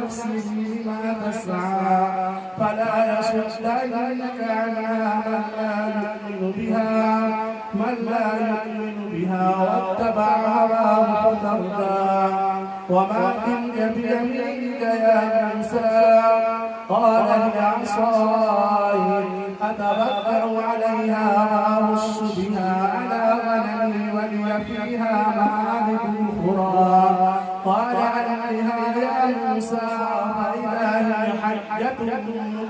نفس بما تسعى فلا يصدنك عنها من لا يؤمن بها واتبع هواه فتردى وما تلك بيمينك يا موسى قال هي عصاي أتوكأ عليها وأهش بها على غنمي ولي فيها مآرب أخرى قال عليها يا موسى فإذا هي حية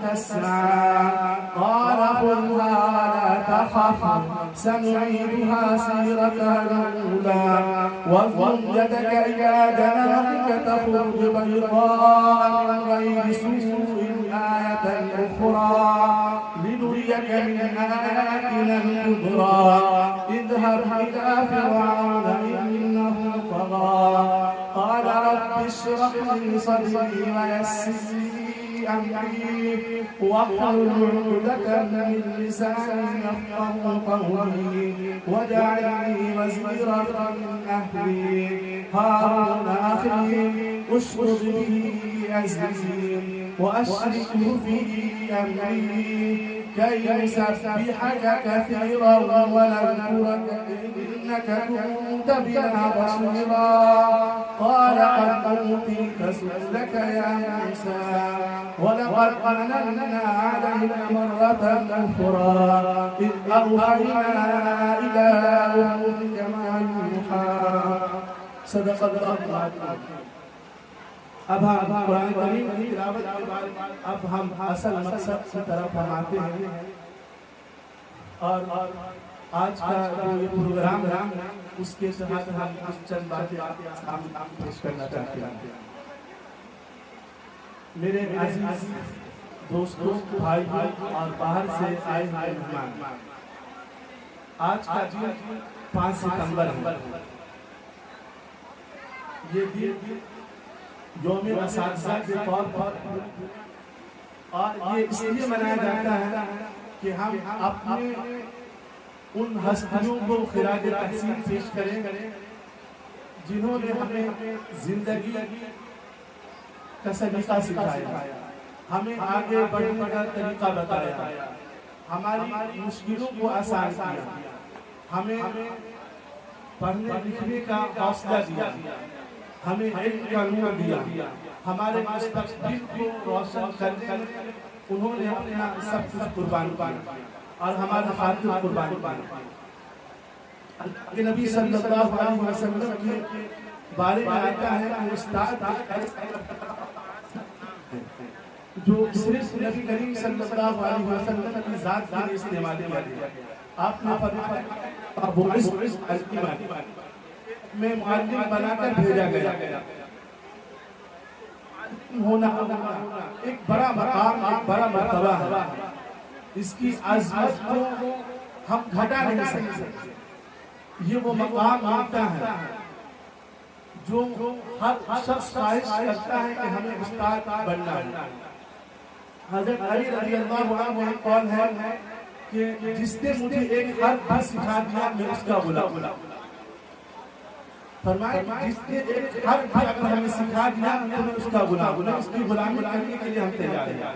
تسعى قال خذها ولا تخف سنعيدها سيرتها الأولى واضم يدك إلى جناحك تخرج بيضاء من غير سوء آية أخرى لنريك من آياتنا الكبرى اذهب إلى فرعون إنه طغى قال رب اشرح لي صدري ويسر لي أمري واحلل عقدة من لساني يفقهوا قولي واجعل لي وزيرا من أهلي هارون أخي اشدد به أزري وأشركه في أمري كي نسبحك كثيرا ونذكرك إنك كنت بنا بصيرا قال قد أوتيت سؤلك يا موسى ولقد مننا عليك مرة أخرى إذ أوحينا إلى أمك ما يوحى صدق الله العظيم. اب ہم قرآن کریم کی تلاوت کے بعد اب ہم اصل مقصد کی طرف ہم آتے ہیں اور آج کا جو یہ پروگرام ہے اس کے تحت ہم چند باتیں آپ پیش کرنا چاہتے ہیں. میرے عزیز دوستوں بھائی اور باہر سے آئے ہوئے مہمان، آج کا دن 5 ستمبر ہے. یہ دن یوم اساتذہ کے طور پر اور یہ اس لیے منایا جاتا ہے کہ ہم اپنے ان ہستیوں کو خراج تحسین پیش کریں جنہوں نے ہمیں زندگی کا سلیقہ سکھایا، ہمیں آگے بڑھنے کا طریقہ بتایا، ہماری مشکلوں کو آسان کیا، ہمیں پڑھنے لکھنے کا حوصلہ دیا، ہمیں علم کا نور دیا، ہمارے مستقبل کو روشن کرنے میں انہوں نے اپنا سب کچھ قربان کیا اور ہمارے خاطر قربان کیا. کہ نبی صلی اللہ علیہ وسلم کے بارے میں آتا ہے کہ استاد جو صرف نبی کریم صلی اللہ علیہ وسلم کی ذات کے لیے استعمال کیا گیا. آپ نے فرمایا ابو میں معلم بنا کر بھیجا گیا. ہونا ایک بڑا مقام، ایک بڑا مرتبہ ہے. اس کی عظمت کو ہم گھٹا نہیں سکتے. یہ وہ مقام ملتا ہے جو ہر شخص خواہش کرتا ہے کہ ہمیں استاد بننا ہے. حضرت علی رضی اللہ عنہ ایک قول ہے کہ جس نے مجھے ایک حرف سکھا دیا میں اس کا غلام. فرمائے جس نے ایک حرف اگر ہمیں سکھا دیا تو میں اس کا غلام، اس کی غلامی کرنے کے لیے ہم تیار ہیں.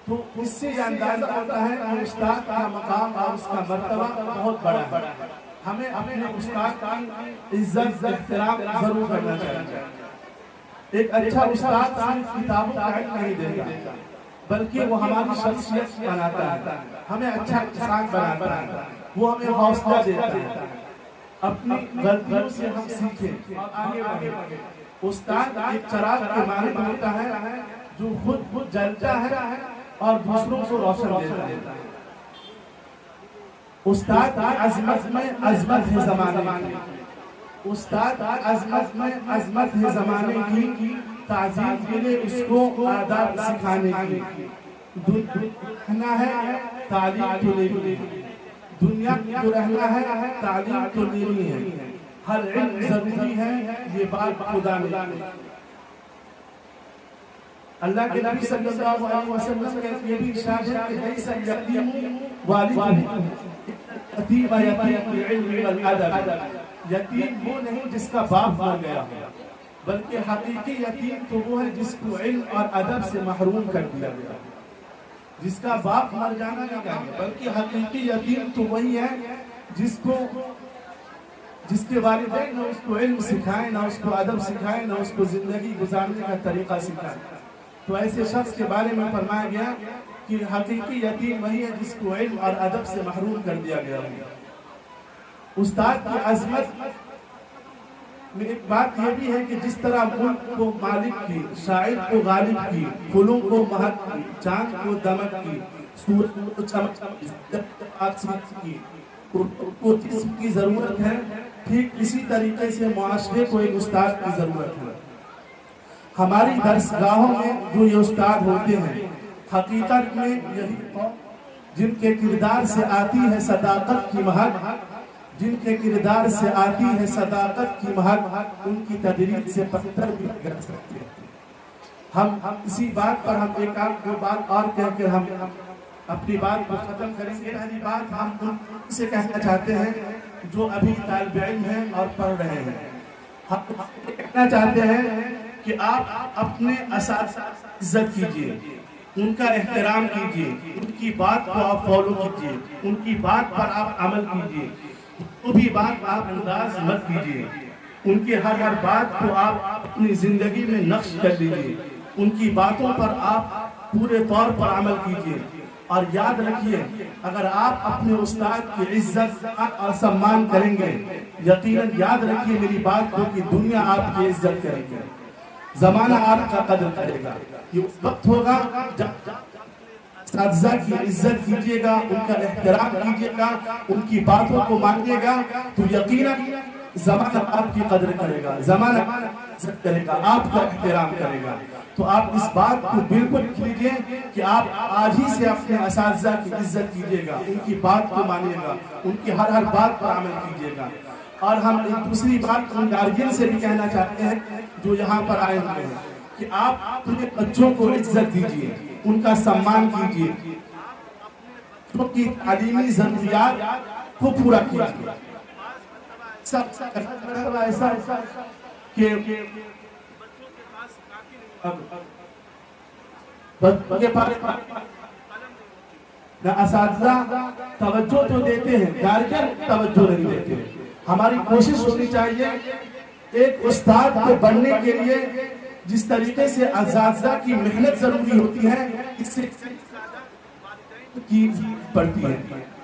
تو اس سے یہ اندازہ ہوتا ہے کہ استاد کا مقام اور اس کا مرتبہ بہت بڑا ہے. ہمیں اپنے استاد کی عزت احترام ضرور کرنا چاہیے. ایک اچھا استاد صرف کتابوں کا علم نہیں دیتا بلکہ وہ ہماری شخصیت بناتا ہے، ہمیں اچھا انسان بناتا ہے، وہ ہمیں حوصلہ دیتا ہے. اپنی غلطیوں سے ہم سیکھیں اور آگے بڑھیں. استاد ایک چراغ کے مانند ہوتا ہے جو خود جلتا ہے اور دوسروں کو روشن دیتا ہے. استاد کی عظمت میں عظمت ہے زمانے کی، استاد عظمت میں عظمت ہے زمانے کی. تعظیم کے لیے اس کو آداب سکھانے کی. رہنا ہے تعلیم تو لینی ہے، دنیا جو رہنا ہے تعلیم تو لینی ہے. ہر علم ضروری ہے، یہ بات خدا نے. اللہ کے نبی صلی اللہ علیہ وسلم کے یہ بھی ارشاد ہے کہ لیس الیتیم والد یتیم یتیم العلم والادب. یتیم وہ نہیں جس کا باپ مر گیا، بلکہ حقیقی یتیم تو وہ ہے جس کو علم اور ادب سے محروم کر دیا گیا، جس کا باپ مر جانا نہ گیا، بلکہ حقیقی یتیم تو وہی ہے جس کے والدین نہ اس کو علم سکھائیں، نہ اس کو ادب سکھائیں، نہ اس کو زندگی گزارنے کا طریقہ سکھائیں۔ تو ایسے شخص کے بارے میں فرمایا گیا کہ حقیقی یتیم وہی ہے جس کو علم اور ادب سے محروم کر دیا گیا ہے۔ استاد کی عظمت میں ایک بات یہ بھی ہے کہ جس طرح ملک کو مالک کی، شاعر کو غالب کی، پھولوں کو مہک کی، چاند کو دمک کی، سورج کو چمک کی، کو جسم کی ضرورت ہے، ٹھیک اسی طریقے سے معاشرے کو ایک استاد کی ضرورت ہے۔ ہماری درسگاہوں میں جو یہ استاد ہوتے ہیں، حقیقت میں یہی قوم جن کے کردار سے آتی ہے صداقت کی مہک، جن کے کردار سے آتی ہے صداقت کی مہک، ان کی تدریس سے پتھر بھی گر سکتے ہیں۔ ہم اسی بات پر ہم ایک آدھ دو بات اور کہہ کے ہم اپنی بات کو ختم کریں گے۔ پہلی بات ہم ان سے کہنا چاہتے ہیں جو ابھی طالب علم ہیں اور پڑھ رہے ہیں، ہم کہنا چاہتے ہیں کہ آپ اپنے اساتذہ کی عزت کیجئے، ان کا احترام کیجئے، ان کی بات کو آپ فالو کیجئے، ان کی بات پر آپ عمل کیجئے، وہ بھی بات آپ انداز مت کیجئے، ان کی ہر بات کو آپ اپنی زندگی میں نقش کر لیجئے، ان کی باتوں پر آپ پورے طور پر عمل کیجئے۔ اور یاد رکھیے، اگر آپ اپنے استاد کی عزت اور سمان کریں گے، یقیناً یاد رکھیے میری بات کو کہ دنیا آپ کی عزت کرے گی، زمانہ آپ کا قدر کرے گا۔ یہ اس وقت ہوگا جب اساتذہ کی عزت کیجئے گا، ان کا احترام کیجئے گا، ان کی باتوں کو مانیے گا، تو یقیناً زمانہ آپ کی قدر کرے گا، زمانہ عزت کرے گا، آپ کا احترام کرے گا۔ تو آپ اس بات کو بالکل کیجئے کہ آپ آج ہی سے اپنے اساتذہ کی عزت کیجئے گا، ان کی بات کو مانیے گا، ان کی ہر بات پر عمل کیجئے گا۔ اور ہم ایک دوسری بات ان گارجین سے بھی کہنا چاہتے ہیں جو یہاں پر آئے ہوئے ہیں کہ آپ اپنے بچوں کو عزت دیجئے، ان کا سمان کیجئے، ان کی تعلیمی ضروریات کو پورا کیجئے۔ ایسا کہ بچوں کے پاس نہ اساتذہ توجہ تو دیتے ہیں، گارجین توجہ نہیں دیتے ہیں۔ ہماری کوشش ہونی چاہیے ایک استاد کو بننے کے لیے جس طریقے سے اساتذہ کی محنت ضروری ہوتی ہے، اس سے کی پڑتی ہے۔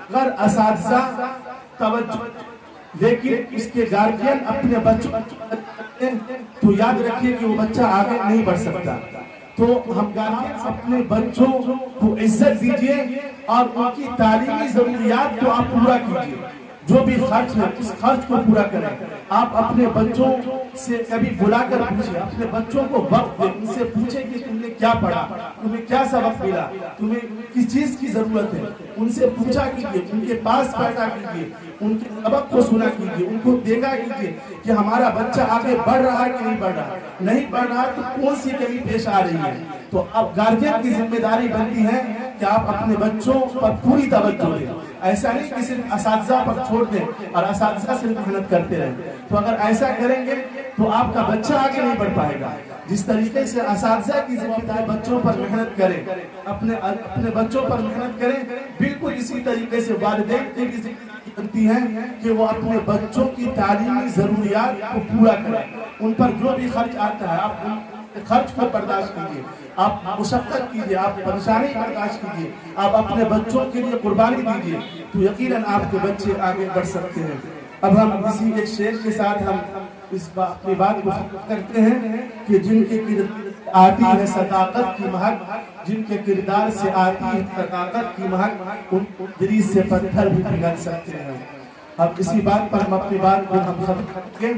اگر اساتذہ توجہ لیکن اس کے گارجین اپنے بچوں تو یاد رکھیے کہ وہ بچہ آگے نہیں بڑھ سکتا۔ تو ہم گارجین اپنے بچوں کو عزت دیجئے اور ان کی تعلیمی ضروریات کو آپ پورا کیجئے، جو بھی خرچ ہے اس خرچ کو پورا کریں۔ آپ اپنے بچوں سے کبھی بلا کر پوچھیں، اپنے بچوں کو وقت دیں، ان سے پوچھیں کہ تم نے کیا پڑھا، تمہیں کیا سبق ملا، تمہیں کس چیز کی ضرورت ہے، ان سے پوچھا کیجئے، ان کے پاس بیٹھا کیجئے، ان کے سبق کو سنا کیجئے، ان کو دیکھا کیجئے کہ ہمارا بچہ آگے بڑھ رہا ہے کہ نہیں بڑھ رہا، نہیں بڑھ رہا تو کون سی کمی پیش آ رہی ہے۔ تو اب گارجین کی ذمہ داری بنتی ہے کہ آپ اپنے بچوں پر پوری توجہ دیں، ایسا نہیں کہ صرف اساتذہ پر چھوڑ دیں اور اساتذہ صرف محنت کرتے رہیں۔ تو اگر ایسا کریں گے تو آپ کا بچہ آگے نہیں بڑھ پائے گا۔ جس طریقے سے اساتذہ کی ذمہ داری بچوں پر محنت کریں، اپنے بچوں پر محنت کریں، بالکل اسی طریقے سے والدین کی ذمہ داری بنتی ہے کہ وہ اپنے بچوں کی تعلیمی ضروریات کو پورا کریں۔ ان پر جو بھی خرچ آتا ہے آپ ان خرچ کو برداشت کیجئے، آپ مشقت کیجئے، آپ پریشانی برداشت کیجئے، آپ اپنے بچوں کے لیے قربانی دیجئے، تو یقیناً آپ کے بچے آگے بڑھ سکتے ہیں۔ اب ہم اسی ایک شعر کے ساتھ ہم اس اپنی بات کو ختم کرتے ہیں کہ جن کے کردار آتی ہے صداقت کی مہک، جن کے کردار سے آتی ہے صداقت کی مہک، ان دریس سے پتھر بھی پگھل سکتے ہیں۔ اب اسی بات پر ہم اپنی بات کو ہم ختم کرتے ہیں۔